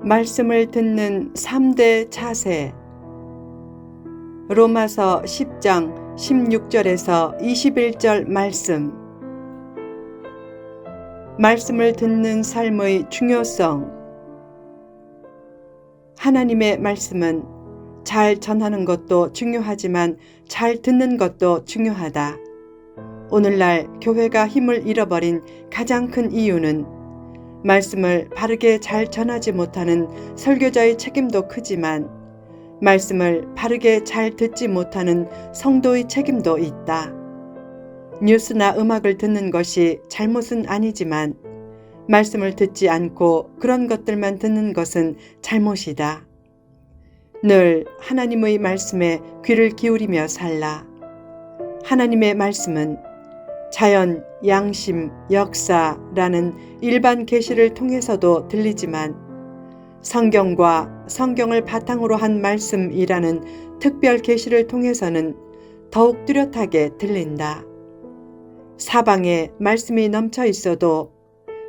말씀을 듣는 3대 자세. 로마서 10장 16절에서 21절 말씀. 말씀을 듣는 삶의 중요성. 하나님의 말씀은 잘 전하는 것도 중요하지만 잘 듣는 것도 중요하다. 오늘날 교회가 힘을 잃어버린 가장 큰 이유는 말씀을 바르게 잘 전하지 못하는 설교자의 책임도 크지만 말씀을 바르게 잘 듣지 못하는 성도의 책임도 있다. 뉴스나 음악을 듣는 것이 잘못은 아니지만 말씀을 듣지 않고 그런 것들만 듣는 것은 잘못이다. 늘 하나님의 말씀에 귀를 기울이며 살라. 하나님의 말씀은 자연, 양심, 역사라는 일반 계시를 통해서도 들리지만 성경과 성경을 바탕으로 한 말씀이라는 특별 계시를 통해서는 더욱 뚜렷하게 들린다. 사방에 말씀이 넘쳐 있어도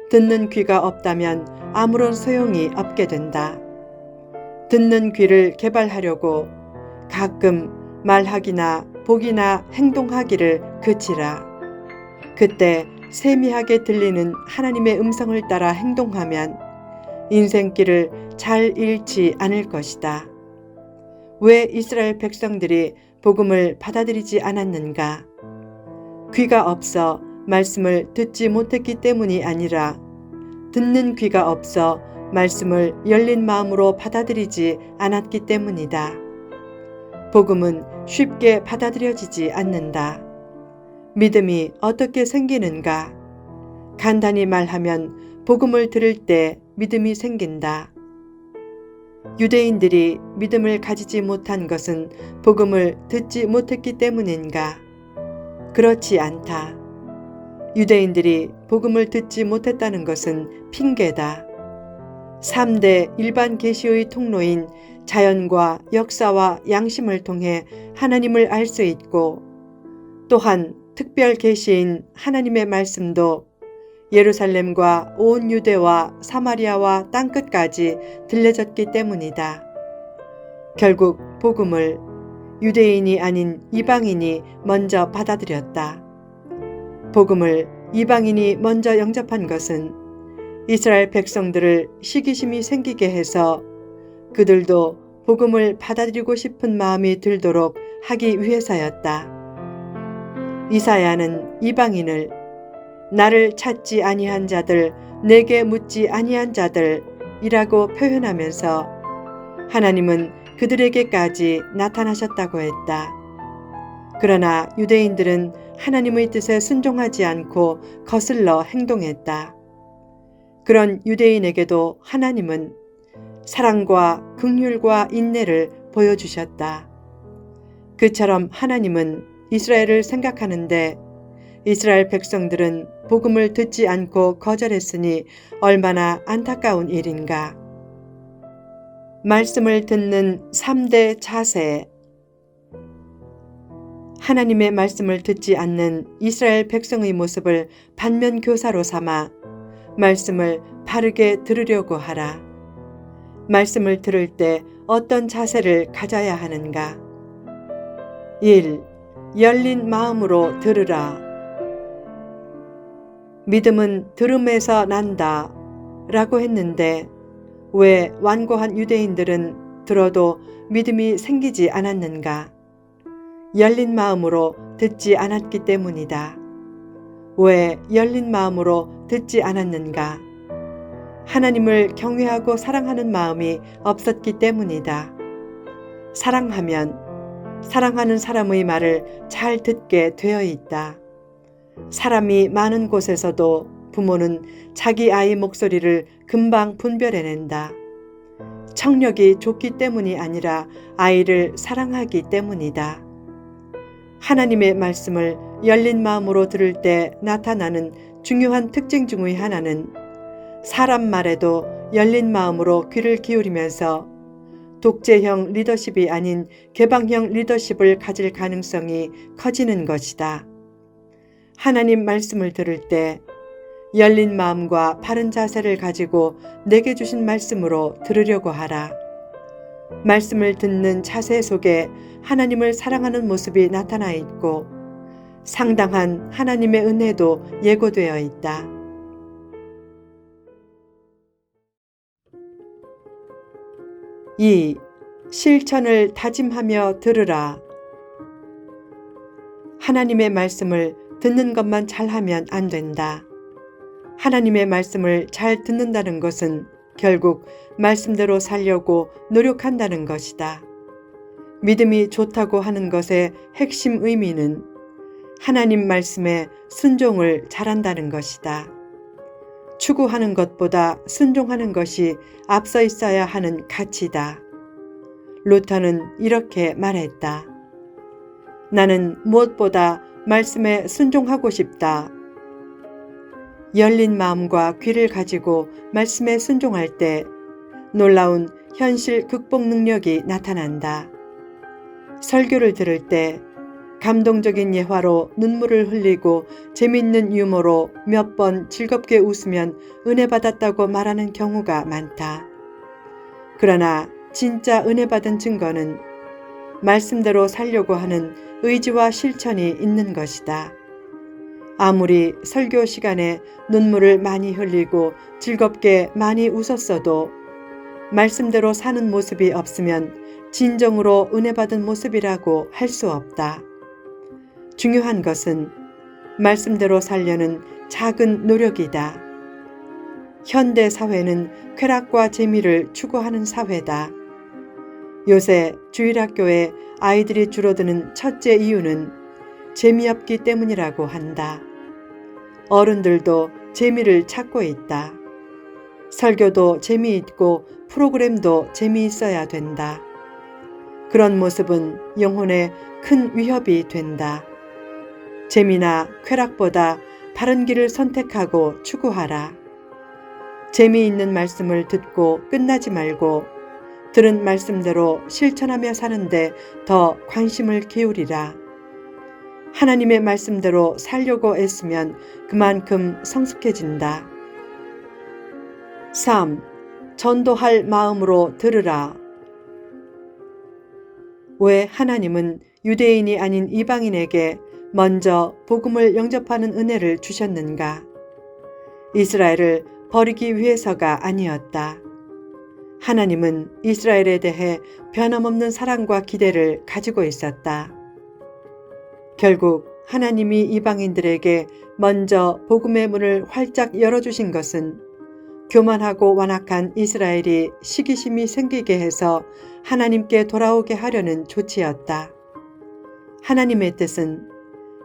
듣는 귀가 없다면 아무런 소용이 없게 된다. 듣는 귀를 개발하려고 가끔 말하기나 보기나 행동하기를 그치라. 그때 세미하게 들리는 하나님의 음성을 따라 행동하면 인생길을 잘 잃지 않을 것이다. 왜 이스라엘 백성들이 복음을 받아들이지 않았는가? 귀가 없어 말씀을 듣지 못했기 때문이 아니라 듣는 귀가 없어 말씀을 열린 마음으로 받아들이지 않았기 때문이다. 복음은 쉽게 받아들여지지 않는다. 믿음이 어떻게 생기는가? 간단히 말하면 복음을 들을 때 믿음이 생긴다. 유대인들이 믿음을 가지지 못한 것은 복음을 듣지 못했기 때문인가? 그렇지 않다. 유대인들이 복음을 듣지 못했다는 것은 핑계다. 3대 일반 계시의 통로인 자연과 역사와 양심을 통해 하나님을 알 수 있고 또한 특별 계시인 하나님의 말씀도 예루살렘과 온 유대와 사마리아와 땅끝까지 들려졌기 때문이다. 결국 복음을 유대인이 아닌 이방인이 먼저 받아들였다. 복음을 이방인이 먼저 영접한 것은 이스라엘 백성들을 시기심이 생기게 해서 그들도 복음을 받아들이고 싶은 마음이 들도록 하기 위해서였다. 이사야는 이방인을 나를 찾지 아니한 자들, 내게 묻지 아니한 자들이라고 표현하면서 하나님은 그들에게까지 나타나셨다고 했다. 그러나 유대인들은 하나님의 뜻에 순종하지 않고 거슬러 행동했다. 그런 유대인에게도 하나님은 사랑과 긍휼과 인내를 보여주셨다. 그처럼 하나님은 이스라엘을 생각하는데 이스라엘 백성들은 복음을 듣지 않고 거절했으니 얼마나 안타까운 일인가. 말씀을 듣는 3대 자세. 하나님의 말씀을 듣지 않는 이스라엘 백성의 모습을 반면교사로 삼아 말씀을 바르게 들으려고 하라. 말씀을 들을 때 어떤 자세를 가져야 하는가? 1. 열린 마음으로 들으라. 믿음은 들음에서 난다 라고 했는데 왜 완고한 유대인들은 들어도 믿음이 생기지 않았는가? 열린 마음으로 듣지 않았기 때문이다. 왜 열린 마음으로 듣지 않았는가? 하나님을 경외하고 사랑하는 마음이 없었기 때문이다. 사랑하면 사랑하는 사람의 말을 잘 듣게 되어 있다. 사람이 많은 곳에서도 부모는 자기 아이 목소리를 금방 분별해낸다. 청력이 좋기 때문이 아니라 아이를 사랑하기 때문이다. 하나님의 말씀을 열린 마음으로 들을 때 나타나는 중요한 특징 중의 하나는 사람 말에도 열린 마음으로 귀를 기울이면서 독재형 리더십이 아닌 개방형 리더십을 가질 가능성이 커지는 것이다. 하나님 말씀을 들을 때 열린 마음과 바른 자세를 가지고 내게 주신 말씀으로 들으려고 하라. 말씀을 듣는 자세 속에 하나님을 사랑하는 모습이 나타나 있고 상당한 하나님의 은혜도 예고되어 있다. 2. 실천을 다짐하며 들으라. 하나님의 말씀을 듣는 것만 잘하면 안 된다. 하나님의 말씀을 잘 듣는다는 것은 결국 말씀대로 살려고 노력한다는 것이다. 믿음이 좋다고 하는 것의 핵심 의미는 하나님 말씀에 순종을 잘한다는 것이다. 추구하는 것보다 순종하는 것이 앞서 있어야 하는 가치다. 루터는 이렇게 말했다. 나는 무엇보다 말씀에 순종하고 싶다. 열린 마음과 귀를 가지고 말씀에 순종할 때 놀라운 현실 극복 능력이 나타난다. 설교를 들을 때 감동적인 예화로 눈물을 흘리고 재미있는 유머로 몇 번 즐겁게 웃으면 은혜 받았다고 말하는 경우가 많다. 그러나 진짜 은혜 받은 증거는 말씀대로 살려고 하는 의지와 실천이 있는 것이다. 아무리 설교 시간에 눈물을 많이 흘리고 즐겁게 많이 웃었어도 말씀대로 사는 모습이 없으면 진정으로 은혜 받은 모습이라고 할 수 없다. 중요한 것은 말씀대로 살려는 작은 노력이다. 현대 사회는 쾌락과 재미를 추구하는 사회다. 요새 주일학교에 아이들이 줄어드는 첫째 이유는 재미없기 때문이라고 한다. 어른들도 재미를 찾고 있다. 설교도 재미있고 프로그램도 재미있어야 된다. 그런 모습은 영혼에 큰 위협이 된다. 재미나 쾌락보다 바른 길을 선택하고 추구하라. 재미있는 말씀을 듣고 끝나지 말고 들은 말씀대로 실천하며 사는데 더 관심을 기울이라. 하나님의 말씀대로 살려고 애쓰면 그만큼 성숙해진다. 3. 전도할 마음으로 들으라. 왜 하나님은 유대인이 아닌 이방인에게 먼저 복음을 영접하는 은혜를 주셨는가? 이스라엘을 버리기 위해서가 아니었다. 하나님은 이스라엘에 대해 변함없는 사랑과 기대를 가지고 있었다. 결국 하나님이 이방인들에게 먼저 복음의 문을 활짝 열어주신 것은 교만하고 완악한 이스라엘이 시기심이 생기게 해서 하나님께 돌아오게 하려는 조치였다. 하나님의 뜻은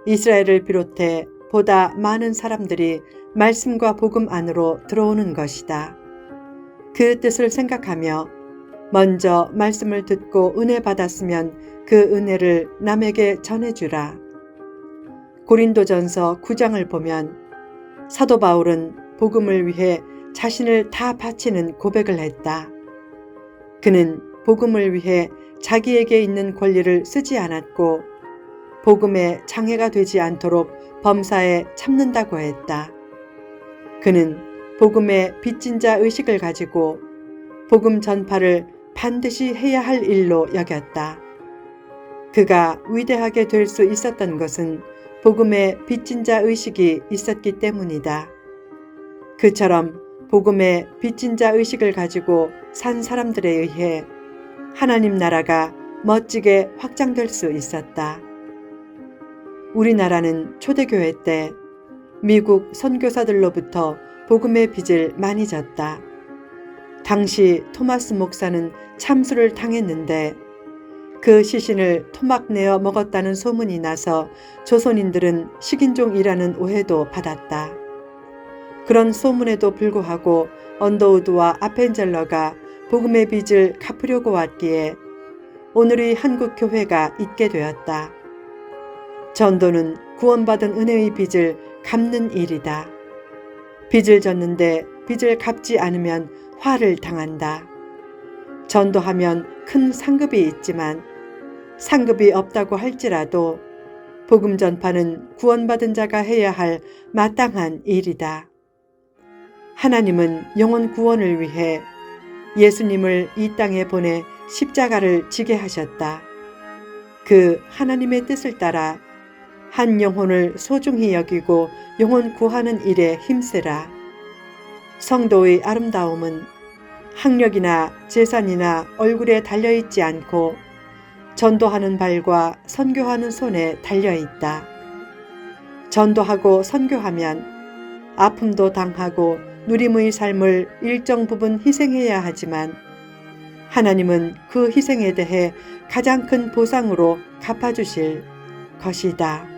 이스라엘을 비롯해 보다 많은 사람들이 말씀과 복음 안으로 들어오는 것이다. 그 뜻을 생각하며 먼저 말씀을 듣고 은혜 받았으면 그 은혜를 남에게 전해주라. 고린도전서 9장을 보면 사도 바울은 복음을 위해 자신을 다 바치는 고백을 했다. 그는 복음을 위해 자기에게 있는 권리를 쓰지 않았고 복음에 장애가 되지 않도록 범사에 참는다고 했다. 그는 복음의 빚진 자 의식을 가지고 복음 전파를 반드시 해야 할 일로 여겼다. 그가 위대하게 될 수 있었던 것은 복음의 빚진 자 의식이 있었기 때문이다. 그처럼 복음의 빚진 자 의식을 가지고 산 사람들에 의해 하나님 나라가 멋지게 확장될 수 있었다. 우리나라는 초대교회 때 미국 선교사들로부터 복음의 빚을 많이 졌다. 당시 토마스 목사는 참수를 당했는데 그 시신을 토막 내어 먹었다는 소문이 나서 조선인들은 식인종이라는 오해도 받았다. 그런 소문에도 불구하고 언더우드와 아펜젤러가 복음의 빚을 갚으려고 왔기에 오늘의 한국 교회가 있게 되었다. 전도는 구원받은 은혜의 빚을 갚는 일이다. 빚을 졌는데 빚을 갚지 않으면 화를 당한다. 전도하면 큰 상급이 있지만 상급이 없다고 할지라도 복음 전파는 구원받은 자가 해야 할 마땅한 일이다. 하나님은 영혼 구원을 위해 예수님을 이 땅에 보내 십자가를 지게 하셨다. 그 하나님의 뜻을 따라 한 영혼을 소중히 여기고 영혼 구하는 일에 힘쓰라. 성도의 아름다움은 학력이나 재산이나 얼굴에 달려있지 않고 전도하는 발과 선교하는 손에 달려있다. 전도하고 선교하면 아픔도 당하고 누림의 삶을 일정 부분 희생해야 하지만 하나님은 그 희생에 대해 가장 큰 보상으로 갚아주실 것이다.